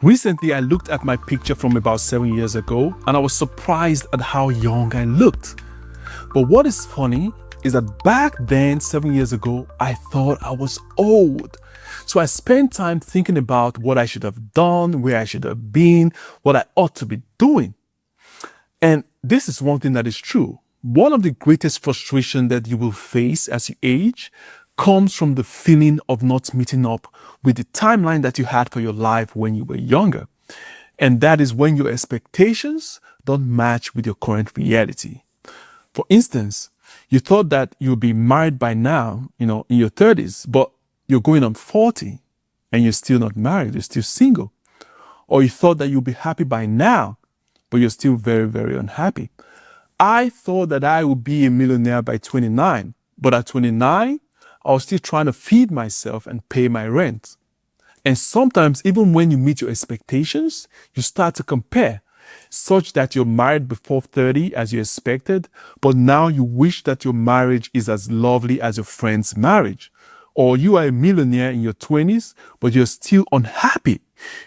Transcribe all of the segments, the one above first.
Recently, I looked at my picture from about 7 years ago and I was surprised at how young I looked. But what is funny is that back then, 7 years ago, I thought I was old. So I spent time thinking about what I should have done, where I should have been, what I ought to be doing. And this is one thing that is true. One of the greatest frustration that you will face as you age comes from the feeling of not meeting up with the timeline that you had for your life when you were younger. And that is when your expectations don't match with your current reality. For instance, you thought that you'll be married by now, in your 30s, but you're going on 40 and you're still not married, you're still single. Or you thought that you'll be happy by now, but you're still very, very unhappy. I thought that I would be a millionaire by 29, but at 29, I was still trying to feed myself and pay my rent. And sometimes, even when you meet your expectations, you start to compare, such that you're married before 30 as you expected, but now you wish that your marriage is as lovely as your friend's marriage. Or you are a millionaire in your 20s, but you're still unhappy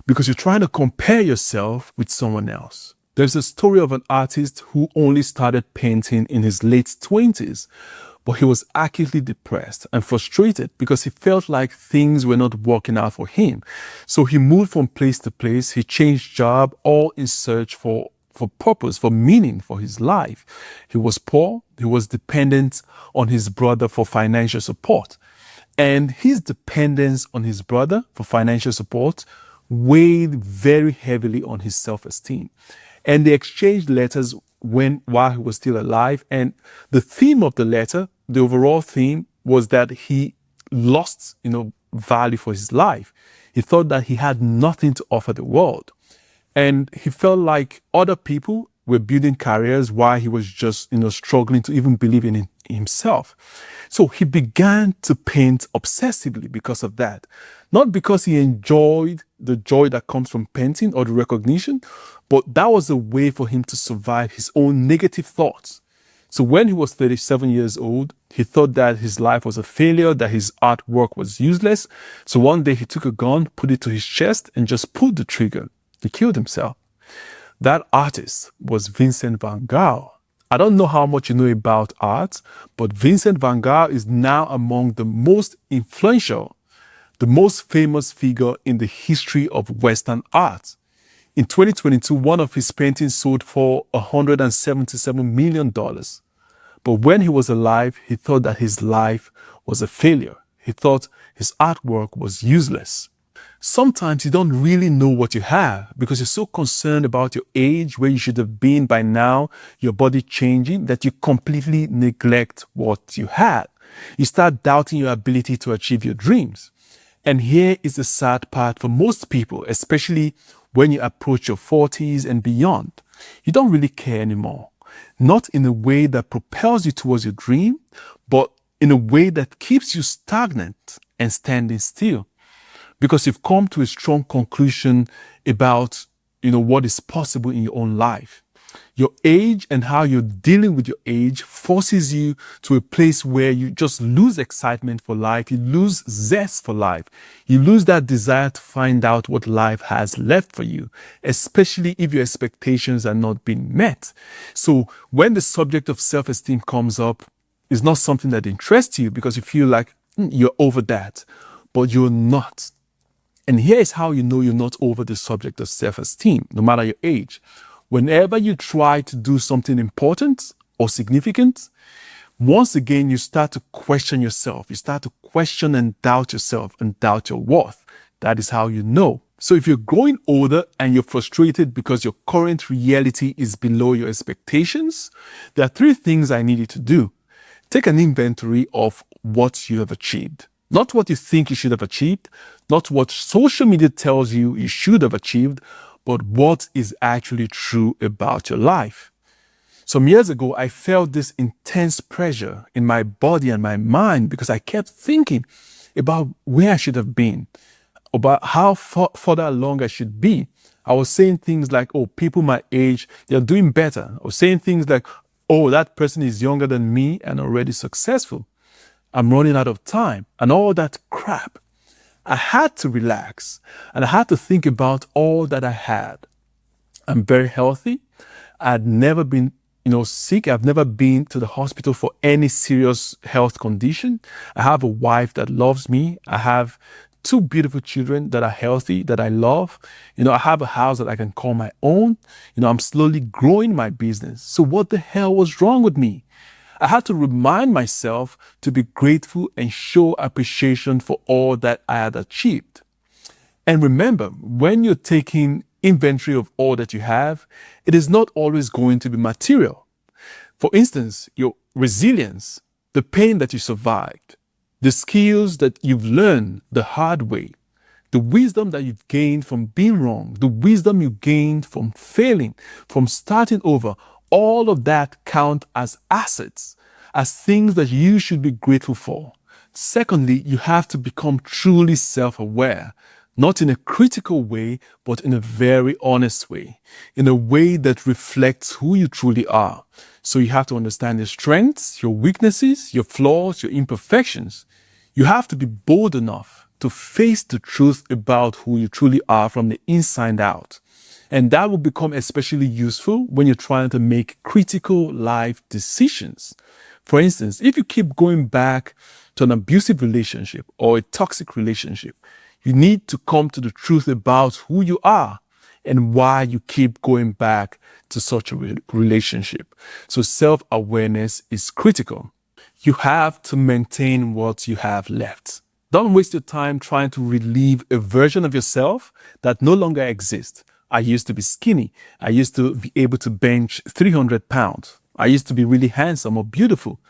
because you're trying to compare yourself with someone else. There's a story of an artist who only started painting in his late 20s, but he was acutely depressed and frustrated because he felt like things were not working out for him. So he moved from place to place, he changed job, all in search for purpose, for meaning for his life. He was poor, he was dependent on his brother for financial support. And his dependence on his brother for financial support weighed very heavily on his self-esteem. And they exchanged letters while he was still alive. And the theme of the letter, the overall theme, was that he lost, value for his life. He thought that he had nothing to offer the world. And he felt like other people were building careers while he was just, struggling to even believe in himself. So he began to paint obsessively because of that. Not because he enjoyed the joy that comes from painting or the recognition, but that was a way for him to survive his own negative thoughts. So when he was 37 years old, he thought that his life was a failure, that his artwork was useless. So one day he took a gun, put it to his chest, and just pulled the trigger. He killed himself. That artist was Vincent van Gogh. I don't know how much you know about art, but Vincent van Gogh is now among the most influential, the most famous figure in the history of Western art. In 2022, one of his paintings sold for $177 million. But when he was alive, he thought that his life was a failure. He thought his artwork was useless. Sometimes you don't really know what you have because you're so concerned about your age, where you should have been by now, your body changing, that you completely neglect what you had. You start doubting your ability to achieve your dreams. And here is the sad part for most people, especially when you approach your 40s and beyond. You don't really care anymore. Not in a way that propels you towards your dream, but in a way that keeps you stagnant and standing still. Because you've come to a strong conclusion about, what is possible in your own life. Your age and how you're dealing with your age forces you to a place where you just lose excitement for life. You lose zest for life. You lose that desire to find out what life has left for you, especially if your expectations are not being met. So when the subject of self-esteem comes up, it's not something that interests you because you feel like you're over that, but you're not. And here is how you know you're not over the subject of self-esteem, no matter your age. Whenever you try to do something important or significant, once again, you start to question yourself. You start to question and doubt yourself and doubt your worth. That is how you know. So if you're growing older and you're frustrated because your current reality is below your expectations, there are 3 things I need you to do. Take an inventory of what you have achieved. Not what you think you should have achieved, not what social media tells you you should have achieved, but what is actually true about your life. Some years ago, I felt this intense pressure in my body and my mind because I kept thinking about where I should have been, about how further along I should be. I was saying things like, people my age, they're doing better. I was saying things like, that person is younger than me and already successful. I'm running out of time and all that crap. I had to relax and I had to think about all that I had. I'm very healthy. I'd never been, sick. I've never been to the hospital for any serious health condition. I have a wife that loves me. I have two beautiful children that are healthy, that I love. I have a house that I can call my own. I'm slowly growing my business. So what the hell was wrong with me? I had to remind myself to be grateful and show appreciation for all that I had achieved. And remember, when you're taking inventory of all that you have, it is not always going to be material. For instance, your resilience, the pain that you survived, the skills that you've learned the hard way, the wisdom that you've gained from being wrong, the wisdom you gained from failing, from starting over, all of that count as assets, as things that you should be grateful for. Secondly, you have to become truly self-aware, not in a critical way, but in a very honest way, in a way that reflects who you truly are. So you have to understand your strengths, your weaknesses, your flaws, your imperfections. You have to be bold enough to face the truth about who you truly are from the inside out. And that will become especially useful when you're trying to make critical life decisions. For instance, if you keep going back to an abusive relationship or a toxic relationship, you need to come to the truth about who you are and why you keep going back to such a relationship. So self-awareness is critical. You have to maintain what you have left. Don't waste your time trying to relive a version of yourself that no longer exists. I used to be skinny. I used to be able to bench 300 pounds. I used to be really handsome or beautiful.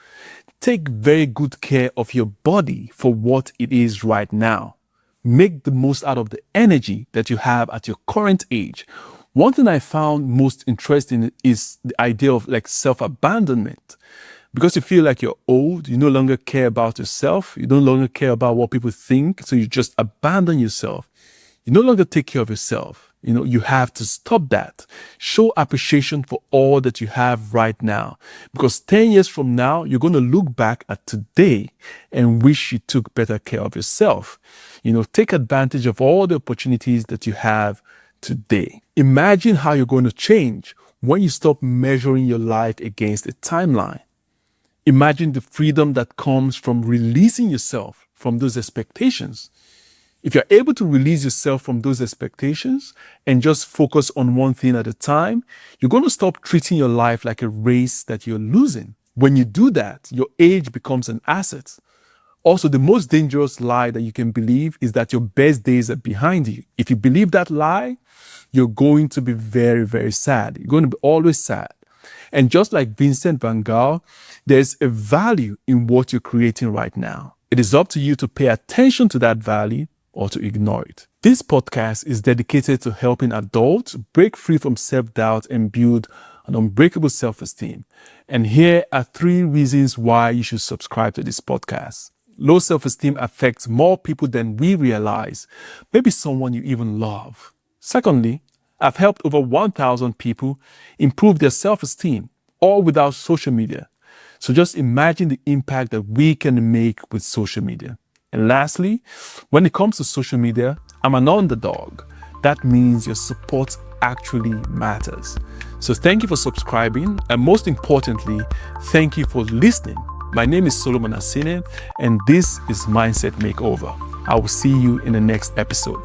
Take very good care of your body for what it is right now. Make the most out of the energy that you have at your current age. One thing I found most interesting is the idea of self-abandonment. Because you feel like you're old, you no longer care about yourself, you no longer care about what people think, so you just abandon yourself. You no longer take care of yourself. You have to stop that. Show appreciation for all that you have right now. Because 10 years from now, you're going to look back at today and wish you took better care of yourself. Take advantage of all the opportunities that you have today. Imagine how you're going to change when you stop measuring your life against a timeline. Imagine the freedom that comes from releasing yourself from those expectations. If you're able to release yourself from those expectations and just focus on one thing at a time, you're going to stop treating your life like a race that you're losing. When you do that, your age becomes an asset. Also, the most dangerous lie that you can believe is that your best days are behind you. If you believe that lie, you're going to be very, very sad. You're going to be always sad. And just like Vincent van Gogh, there's a value in what you're creating right now. It is up to you to pay attention to that value or to ignore it. This podcast is dedicated to helping adults break free from self-doubt and build an unbreakable self-esteem. And here are 3 reasons why you should subscribe to this podcast. Low self-esteem affects more people than we realize, maybe someone you even love. Secondly, I've helped over 1,000 people improve their self-esteem, all without social media. So just imagine the impact that we can make with social media. And lastly, when it comes to social media, I'm an underdog. That means your support actually matters. So thank you for subscribing, and most importantly, thank you for listening. My name is Solomon Asine, and this is Mindset Makeover. I will see you in the next episode.